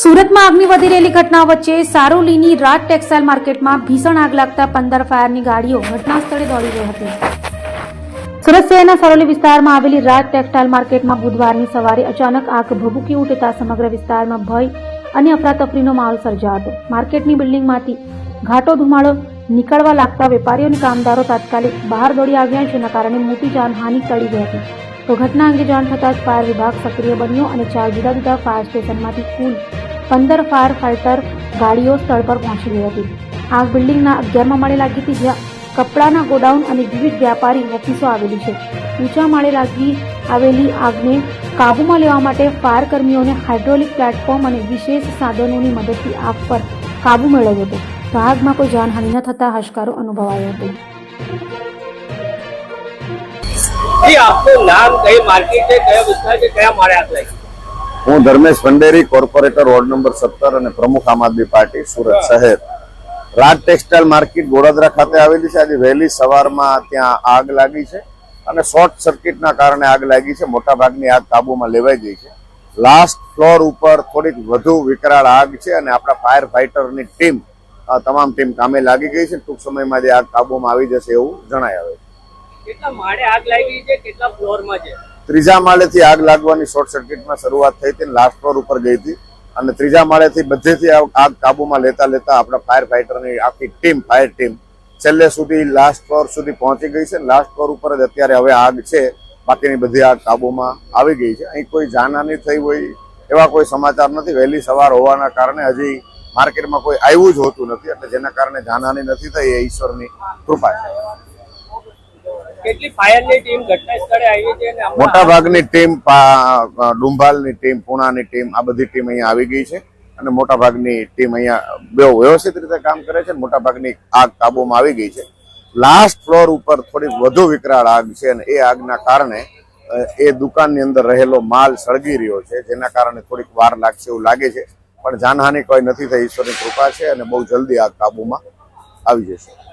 સુરતમાં આગની વધી રહેલી ઘટના વચ્ચે સારોલીની રાજ ટેક્સટાઇલ માર્કેટમાં ભીષણ આગ લાગતા 15 ફાયરની ગાડીઓ ઘટના સ્થળે દોડી ગઈ હતી। સુરત શહેરના સારોલી વિસ્તારમાં આવેલી રાજ ટેક્સટાઇલ માર્કેટમાં બુધવારની સવારે અચાનક આગ ભભૂકી ઉઠતા સમગ્ર વિસ્તારમાં ભય અને અફરાતફરીનો માહોલ સર્જાયો હતો। માર્કેટની બિલ્ડિંગમાંથી ઘાટો ધુમાડો નીકળવા લાગતા વેપારીઓ અને કામદારો તાત્કાલિક બહાર દોડી આવ્યા, જેના કારણે મોટી જાનહાનિ ટળી ગઈ હતી। તો ઘટના અંગે જાણ થતાં જ ફાયર વિભાગ સક્રિય બન્યો અને 4 જુદા જુદા ફાયર સ્ટેશનમાંથી કુલ 15 ફાયર ફાઇટર ગાડીઓ સ્થળ પર પહોંચી ગઈ હતી। આગ બિલ્ડિંગના 11મા માળે લાગી હતી, જ્યાં કપડાના ગોડાઉન અને વિવિધ વ્યાપારી ઓફિસો આવેલી છે। ઊંચા માળે લાગી આવેલી આગને કાબૂમાં લેવા માટે ફાયર કર્મીઓને હાઇડ્રોલિક પ્લેટફોર્મ અને વિશેષ સાધનોની મદદથી આગ પર કાબુ મેળવ્યો હતો। તો આગમાં કોઈ જાનહાનિ ન થતા હાશકારો અનુભવાયો હતો। आपको नाम कई मार्केट है, कया विस्तार के कया मारे आग लगी? હું Dharmesh Bhanderi, corporator ward number 17 અને પ્રમુખ આમ આદમી પાર્ટી સુરત શહેર। રાજ ટેક્સટાઇલ માર્કેટ ગોડાદરા ખાતે આવેલી છે। આજે વહેલી સવારમાં ત્યાં આગ લાગી છે અને શોર્ટ સર્કિટના કારણે આગ લાગી છે। મોટા ભાગની આગ કાબુમાં લેવાઈ ગઈ છે। લાસ્ટ ફ્લોર ઉપર થોડીક વધુ વિકરાળ આગ છે અને આપણા ફાયર ફાઇટરની ટીમ તમામ ટીમ કામે લાગી ગઈ છે। ટૂંક સમયમાં જે આગ કાબુમાં આવી જશે એવું જણાય આવે છે। કેટલા માળે આગ લાગી છે, કેટલા ફ્લોરમાં છે? ત્રીજા માળેથી આગ લાગવાની શોર્ટ સર્કિટમાં શરૂઆત થઈ હતી, લાસ્ટ ફ્લોર ઉપર ગઈ હતી અને ત્રીજા માળેથી બધેથી આગ કાબુમાં લેતા આપણા ફાયર ફાઇટરની આખી ટીમ ફાયર ટીમ છેલ્લે સુધી લાસ્ટ ફ્લોર સુધી પહોંચી ગઈ છે। લાસ્ટ ફ્લોર ઉપર જ અત્યારે હવે આગ છે, બાકીની બધી આગ કાબુમાં આવી ગઈ છે। અહીં કોઈ જાનહાનિ થઈ હોય એવા કોઈ સમાચાર નથી। વહેલી સવાર હોવાના કારણે હજી માર્કેટમાં કોઈ આવ્યું જ હોતું નથી, એટલે જેના કારણે જાનહાનિ નથી થઈ એ ઈશ્વરની કૃપા છે। કેટલી ફાયરની ટીમ ઘટના સ્થળે આવી છે અને મોટા ભાગની ટીમ ડુંભાલની ટીમ, પુણાની ટીમ, આ બધી ટીમ અહીંયા આવી ગઈ છે અને મોટા ભાગની ટીમ અહીંયા બહુ વ્યવસ્થિત રીતે કામ કરે છે। મોટા ભાગની આગ કાબુમાં આવી ગઈ છે। લાસ્ટ ફ્લોર ઉપર થોડી વધુ વિકરાળ આગ છે અને એ આગના કારણે એ દુકાનની અંદર રહેલો માલ સળગી રહ્યો છે, જેના કારણે થોડીક વાર લાગશે એવું લાગે છે, પણ જાનહાનિ કોઈ નથી થઈ, ઈશ્વરની કૃપા છે અને બહુ જલ્દી આગ કાબુમાં આવી જશે।